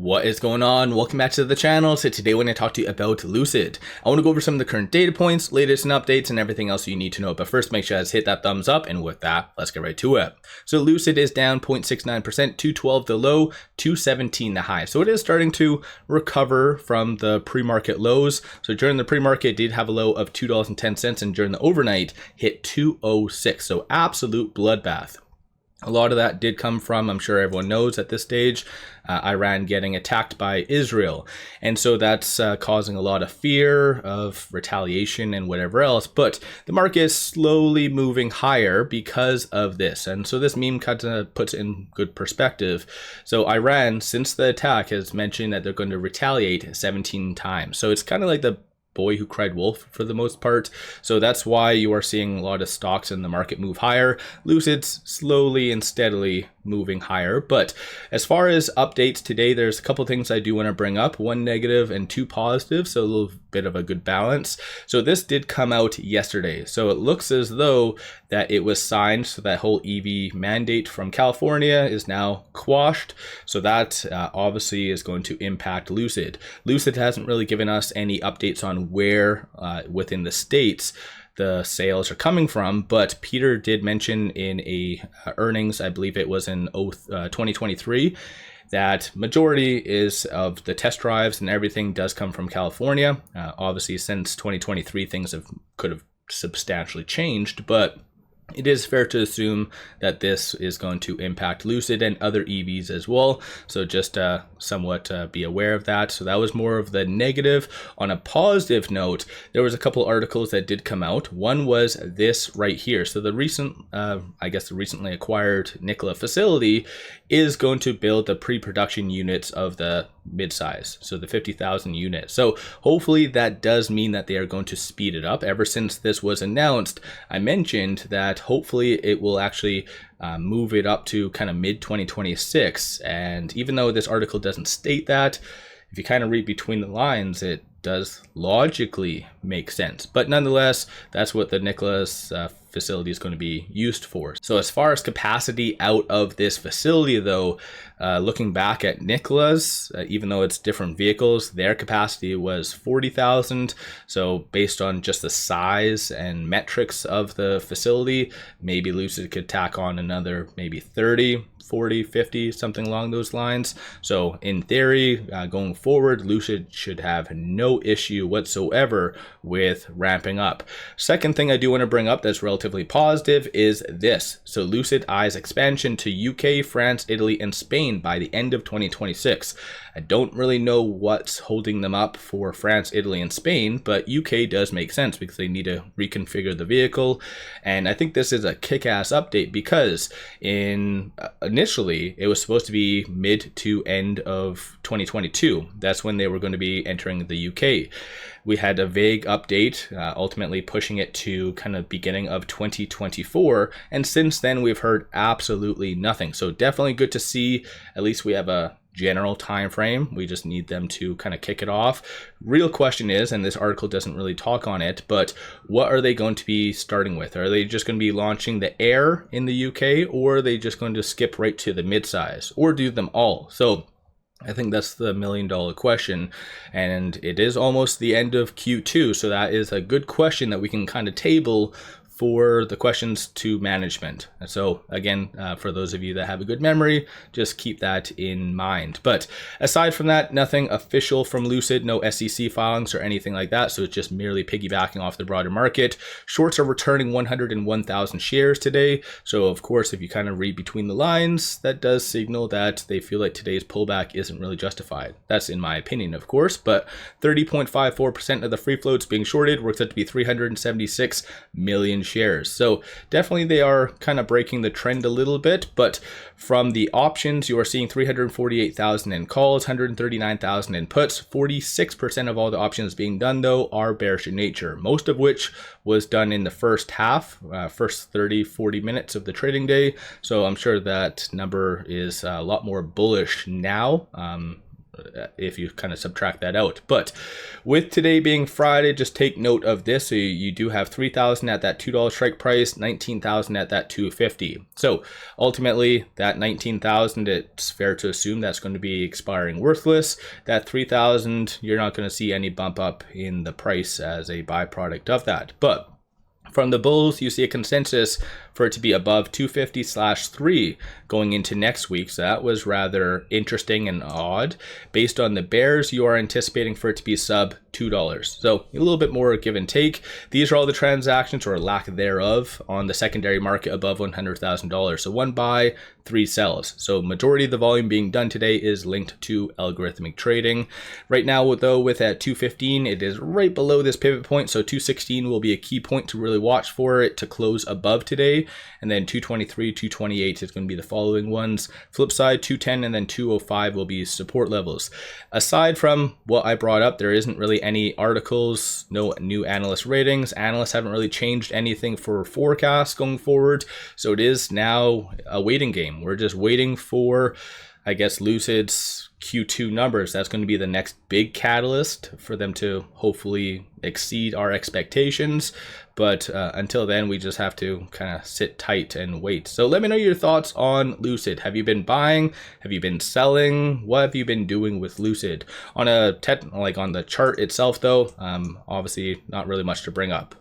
What is going on? Welcome back to the channel. So today we're going to talk to you about Lucid. I want to go over some of the current data points, latest and updates, and everything else you need to know. But first, make sure you guys hit that thumbs up. And with that, let's get right to it. So Lucid is down 0.69%, 212 the low, 217 the high. So it is starting to recover from the pre-market lows. So during the pre-market, it did have a low of $2.10, and during the overnight, hit 206. So absolute bloodbath. A lot of that did come from, I'm sure everyone knows at this stage, Iran getting attacked by Israel. And so that's causing a lot of fear of retaliation and whatever else. But the market is slowly moving higher because of this. And so this meme kind of puts in good perspective. So Iran, since the attack, has mentioned that they're going to retaliate 17 times. So it's kind of like the boy who cried wolf for the most part. So that's why you are seeing a lot of stocks in the market move higher. Lucid's slowly and steadily moving higher. But as far as updates today, there's a couple things I do want to bring up, one negative and two positive, so a little bit of a good balance. So this did come out yesterday. So it looks as though that it was signed, so that whole EV mandate from California is now quashed. So that obviously is going to impact Lucid. Lucid hasn't really given us any updates on where within the states the sales are coming from, but Peter did mention in a earnings, I believe it was in 2023, that majority is of the test drives and everything does come from California. Obviously, since 2023, things could have substantially changed, but it is fair to assume that this is going to impact Lucid and other EVs as well. So just somewhat be aware of that. So that was more of the negative. On a positive note, there was a couple articles that did come out. One was this right here. So the recent, I guess the recently acquired Nikola Facility is going to build the pre-production units of the Midsize, so the 50,000 units. So hopefully that does mean that they are going to speed it up. Ever since this was announced, I mentioned that hopefully it will actually move it up to kind of mid 2026. And even though this article doesn't state that, if you kind of read between the lines, it does logically make sense. But nonetheless, that's what the Nikola's facility is going to be used for. So as far as capacity out of this facility though, looking back at Nikola's, even though it's different vehicles, their capacity was 40,000. So based on just the size and metrics of the facility, maybe Lucid could tack on another maybe 30, 40, 50, something along those lines. So in theory, going forward, Lucid should have no issue whatsoever with ramping up. Second thing I do want to bring up that's relatively positive is this. So Lucid eyes expansion to UK, France, Italy, and Spain by the end of 2026. I don't really know what's holding them up for France, Italy, and Spain, but UK does make sense because they need to reconfigure the vehicle. And I think this is a kick-ass update because initially it was supposed to be mid to end of 2022. That's when they were going to be entering the UK. We had a vague update, ultimately pushing it to kind of beginning of 2024. And since then, we've heard absolutely nothing. So definitely good to see. At least we have a general time frame. We just need them to kind of kick it off. Real question is, and this article doesn't really talk on it, but what are they going to be starting with? Are they just going to be launching the Air in the UK, or are they just going to skip right to the midsize, or do them all? So I think that's the $1 million question, and it is almost the end of Q2, so that is a good question that we can kind of table for the questions to management. So again, for those of you that have a good memory, just keep that in mind. But aside from that, nothing official from Lucid, no SEC filings or anything like that. So it's just merely piggybacking off the broader market. Shorts are returning 101,000 shares today. So of course, if you kind of read between the lines, that does signal that they feel like today's pullback isn't really justified. That's in my opinion, of course, but 30.54% of the free floats being shorted works out to be 376 million shares. So definitely they are kind of breaking the trend a little bit, but from the options, you are seeing 348,000 in calls, 139,000 in puts. 46% of all the options being done though are bearish in nature, most of which was done in the first half, first 30-40 minutes of the trading day. So I'm sure that number is a lot more bullish now. if you kind of subtract that out. But with today being Friday, just take note of this. So you do have 3,000 at that $2 strike price, 19,000 at that $250. So ultimately that 19,000, it's fair to assume that's going to be expiring worthless. That 3,000, you're not going to see any bump up in the price as a byproduct of that. But from the bulls, you see a consensus for it to be above 250/3 going into next week. So that was rather interesting and odd. Based on the bears, you are anticipating for it to be sub $2. So a little bit more give and take. These are all the transactions, or lack thereof, on the secondary market above $100,000. So 1 buy, 3 sells. So majority of the volume being done today is linked to algorithmic trading. Right now, though, with at 215, it is right below this pivot point. So 216 will be a key point to really watch for it to close above today. And then 223, 228 is going to be the following ones. Flip side, 210 and then 205 will be support levels. Aside from what I brought up, there isn't really any articles, no new analyst ratings. Analysts haven't really changed anything for forecasts going forward. So it is now a waiting game. We're just waiting for, I guess, Lucid's Q2 numbers. That's going to be the next big catalyst for them to hopefully exceed our expectations. But until then, we just have to kind of sit tight and wait. So let me know your thoughts on Lucid. Have you been buying? Have you been selling? What have you been doing with Lucid? On a on the chart itself, though, obviously not really much to bring up.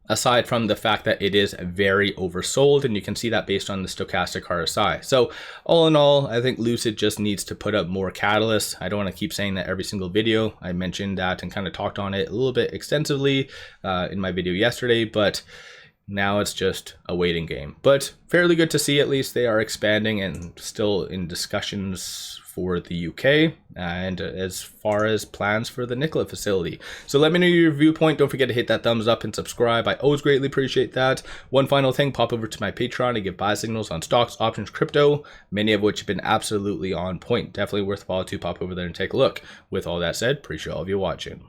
Aside from the fact that it is very oversold, and you can see that based on the stochastic RSI. So all in all, I think Lucid just needs to put up more catalysts. I don't want to keep saying that every single video. I mentioned that and kind of talked on it a little bit extensively in my video yesterday, but now it's just a waiting game. But fairly good to see, at least they are expanding and still in discussions for the UK, and as far as plans for the Nikola facility. So let me know your viewpoint. Don't forget to hit that thumbs up and subscribe. I always greatly appreciate that. One final thing, pop over to my Patreon to give buy signals on stocks, options, crypto, many of which have been absolutely on point. Definitely worthwhile to pop over there and take a look. With all that said, appreciate all of you watching.